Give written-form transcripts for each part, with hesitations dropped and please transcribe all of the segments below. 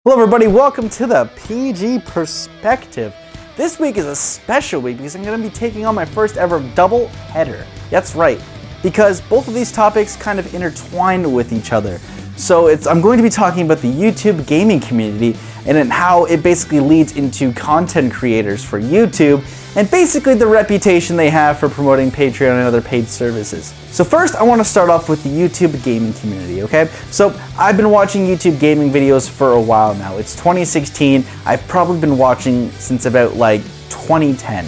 Hello everybody, welcome to the PG Perspective. This week is a special week because I'm going to be taking on my first ever double header. That's right, because both of these topics kind of intertwine with each other. So I'm going to be talking about the YouTube gaming community and how it basically leads into content creators for YouTube and basically the reputation they have for promoting Patreon and other paid services. So first, I want to start off with the YouTube gaming community, okay? So I've been watching YouTube gaming videos for a while now. It's 2016. I've probably been watching since about like 2010.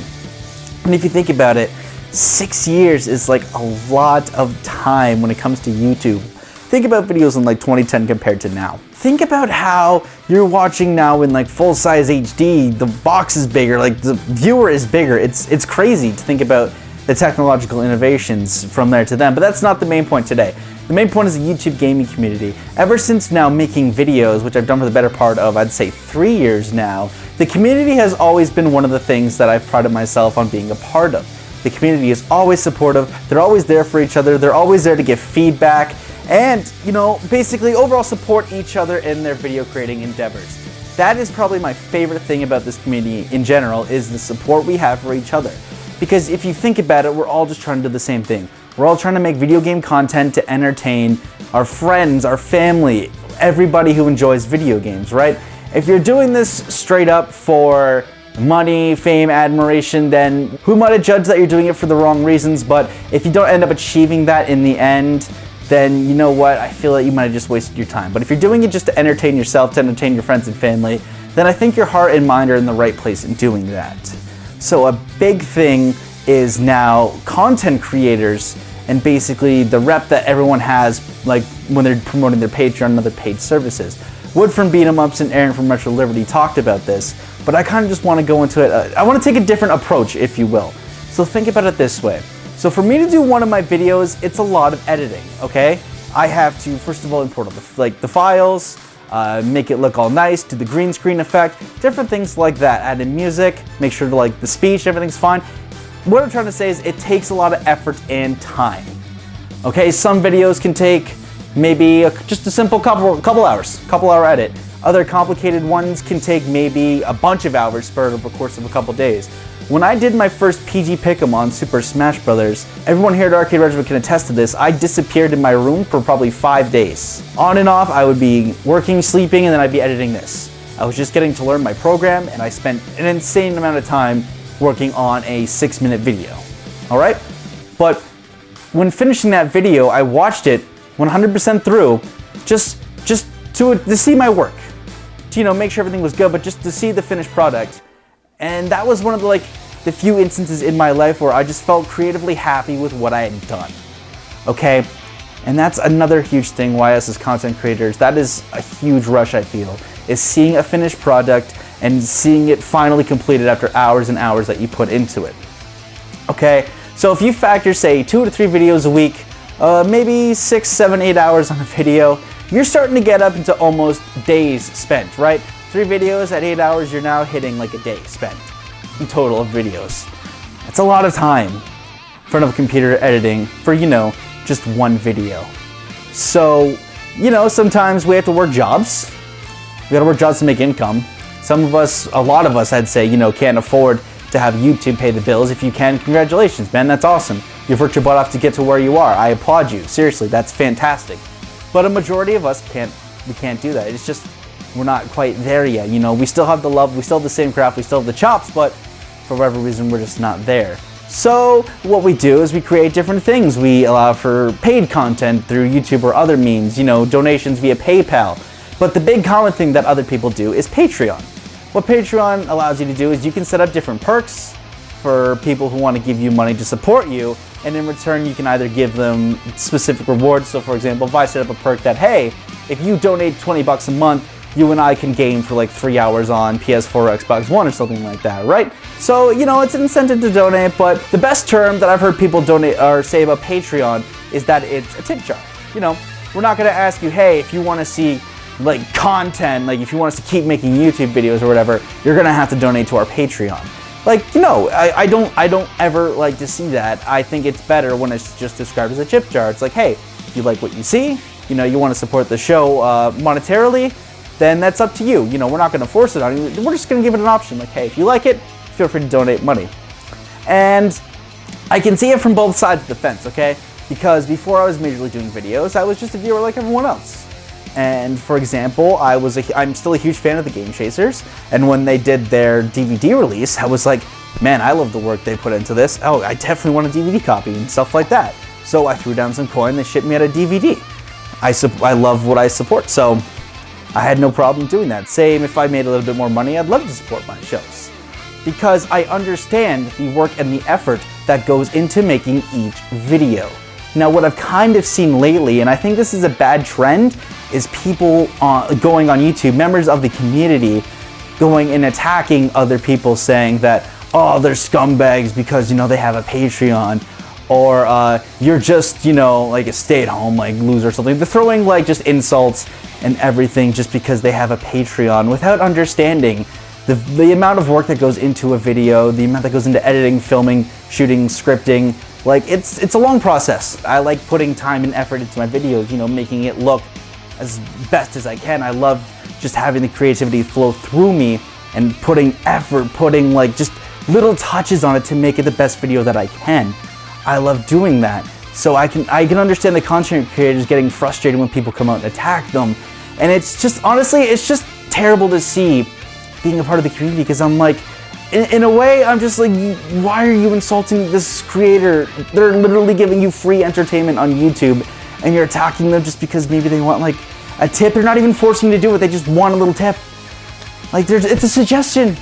And if you think about it, 6 years is like a lot of time when it comes to YouTube. Think about videos in like 2010 compared to now. Think about how you're watching now in like full-size HD, the box is bigger, like the viewer is bigger. It's crazy to think about the technological innovations from there to then, but that's not the main point today. The main point is the YouTube gaming community. Ever since now making videos, which I've done for the better part of, I'd say 3 years now, the community has always been one of the things that I've prided myself on being a part of. The community is always supportive, they're always there for each other, they're always there to give feedback, and, you know, basically overall support each other in their video creating endeavors. That is probably my favorite thing about this community in general, is the support we have for each other. Because if you think about it, we're all just trying to do the same thing. We're all trying to make video game content to entertain our friends, our family, everybody who enjoys video games, right? If you're doing this straight up for money, fame, admiration, then who might have judged that you're doing it for the wrong reasons? But if you don't end up achieving that in the end, then you know what, I feel like you might have just wasted your time. But if you're doing it just to entertain yourself, to entertain your friends and family, then I think your heart and mind are in the right place in doing that. So a big thing is now content creators and basically the rep that everyone has, like when they're promoting their Patreon and other paid services. Wood from Beat 'em Ups and Aaron from Retro Liberty talked about this, but I kind of just want to go into it. I want to take a different approach, if you will. So think about it this way. So for me to do one of my videos, it's a lot of editing, okay? I have to, first of all, import all the files, make it look all nice, do the green screen effect, different things like that. Add in music, make sure the speech, everything's fine. What I'm trying to say is it takes a lot of effort and time. Okay, some videos can take maybe just a simple couple hour edit. Other complicated ones can take maybe a bunch of hours spread over the course of a couple days. When I did my first PG Pick'em on Super Smash Bros., everyone here at Arcade Regiment can attest to this, I disappeared in my room for probably 5 days. On and off, I would be working, sleeping, and then I'd be editing this. I was just getting to learn my program, and I spent an insane amount of time working on a 6-minute video. Alright? But when finishing that video, I watched it 100% through, just to see my work. To, make sure everything was good, but just to see the finished product. And that was one of the few instances in my life where I just felt creatively happy with what I had done. Okay? And that's another huge thing why us as content creators, that is a huge rush I feel, is seeing a finished product and seeing it finally completed after hours and hours that you put into it. Okay? So if you factor, say, 2 to 3 videos a week, maybe 6, 7, 8 hours on a video, you're starting to get up into almost days spent, right? 3 videos at 8 hours, you're now hitting like a day spent in total of videos. That's a lot of time in front of a computer editing for, just one video. So, sometimes we have to work jobs. We gotta work jobs to make income. Some of us, a lot of us, I'd say, can't afford to have YouTube pay the bills. If you can, congratulations, man, that's awesome. You've worked your butt off to get to where you are. I applaud you, seriously, that's fantastic. But a majority of us can't do that. It's just, we're not quite there yet. We still have the love, we still have the same craft, we still have the chops, but for whatever reason, we're just not there. So what we do is we create different things. We allow for paid content through YouTube or other means, donations via PayPal. But the big common thing that other people do is Patreon. What Patreon allows you to do is you can set up different perks for people who want to give you money to support you, and in return you can either give them specific rewards. So for example, if I set up a perk that, hey, if you donate 20 bucks a month, you and I can game for like 3 hours on PS4 or Xbox One or something like that, right? So, it's an incentive to donate, but the best term that I've heard people donate or say about Patreon is that it's a tip jar. We're not gonna ask you, hey, if you wanna see content, if you want us to keep making YouTube videos or whatever, you're gonna have to donate to our Patreon. I don't ever like to see that. I think it's better when it's just described as a tip jar. It's like, hey, if you like what you see, you want to support the show monetarily, then that's up to you. You know, we're not going to force it on you. We're just going to give it an option. Like, hey, if you like it, feel free to donate money. And I can see it from both sides of the fence, okay? Because before I was majorly doing videos, I was just a viewer like everyone else. And for example, I'm still a huge fan of the Game Chasers, and when they did their DVD release, I was like, man, I love the work they put into this. Oh, I definitely want a DVD copy and stuff like that. So I threw down some coin, they shipped me out a DVD. I love what I support, so I had no problem doing that. Same if I made a little bit more money, I'd love to support my shows. Because I understand the work and the effort that goes into making each video. Now, what I've kind of seen lately, and I think this is a bad trend, is people going on YouTube, members of the community, going and attacking other people saying that, oh, they're scumbags because, you know, they have a Patreon, or you're just, you know, like a stay-at-home like loser or something. They're throwing like just insults and everything just because they have a Patreon without understanding the amount of work that goes into a video, the amount that goes into editing, filming, shooting, scripting. Like, it's a long process. I like putting time and effort into my videos, you know, making it look as best as I can. I love just having the creativity flow through me and putting effort, putting like just little touches on it to make it the best video that I can. I love doing that. So I can understand the content creators getting frustrated when people come out and attack them. And it's just, honestly, it's just terrible to see being a part of the community, because I'm like, in a way, I'm just like, why are you insulting this creator? They're literally giving you free entertainment on YouTube, and you're attacking them just because maybe they want like a tip. They're not even forcing you to do it, they just want a little tip. Like, it's a suggestion.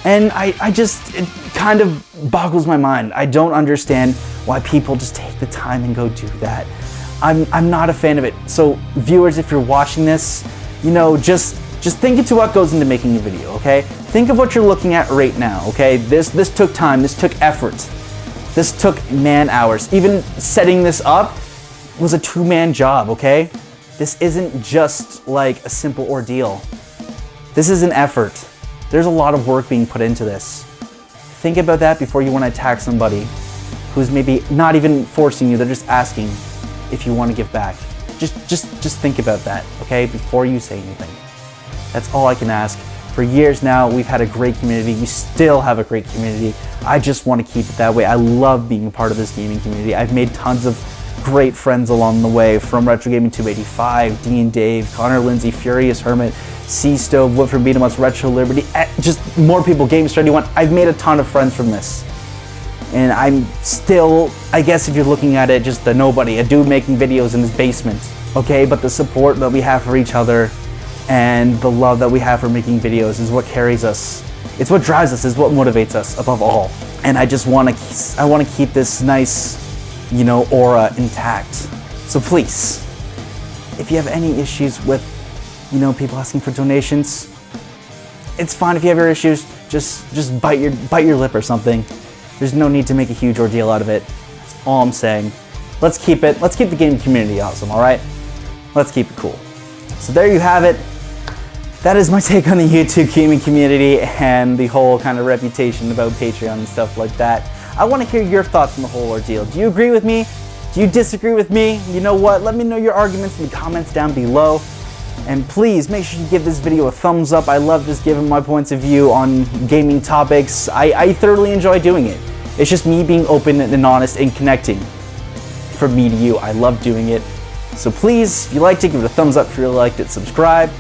And it kind of boggles my mind. I don't understand why people just take the time and go do that. I'm not a fan of it. So viewers, if you're watching this, you know, just think into what goes into making a video, okay? Think of what you're looking at right now, okay? This took time, this took effort, this took man hours. Even setting this up was a two-man job, okay? This isn't just like a simple ordeal. This is an effort. There's a lot of work being put into this. Think about that before you want to attack somebody who's maybe not even forcing you, they're just asking if you want to give back. Just think about that, okay? Before you say anything. That's all I can ask. For years now, we've had a great community. We still have a great community. I just want to keep it that way. I love being a part of this gaming community. I've made tons of great friends along the way, from Retro Gaming 285, Dean Dave, Connor Lindsay, Furious Hermit, C Stove, Woodford Beat'em Retro Liberty, just more people, Games 31. I've made a ton of friends from this. And I'm still, I guess if you're looking at it, just a nobody, a dude making videos in his basement, okay? But the support that we have for each other and the love that we have for making videos is what carries us. It's what drives us, is what motivates us above all. And I just want to keep this nice, you know, aura intact. So please, if you have any issues with, you know, people asking for donations, it's fine. If you have your issues, just bite your lip or something. There's no need to make a huge ordeal out of it. That's all I'm saying. Let's keep the gaming community awesome, all right? Let's keep it cool. So there you have it. That is my take on the YouTube gaming community and the whole kind of reputation about Patreon and stuff like that. I want to hear your thoughts on the whole ordeal. Do you agree with me? Do you disagree with me? You know what? Let me know your arguments in the comments down below. And please make sure you give this video a thumbs up. I love just giving my points of view on gaming topics. I thoroughly enjoy doing it. It's just me being open and honest and connecting from me to you. I love doing it. So please, if you liked it, give it a thumbs up. If you liked it, subscribe.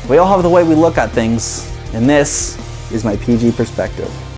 We all have the way we look at things, and this is my PG perspective.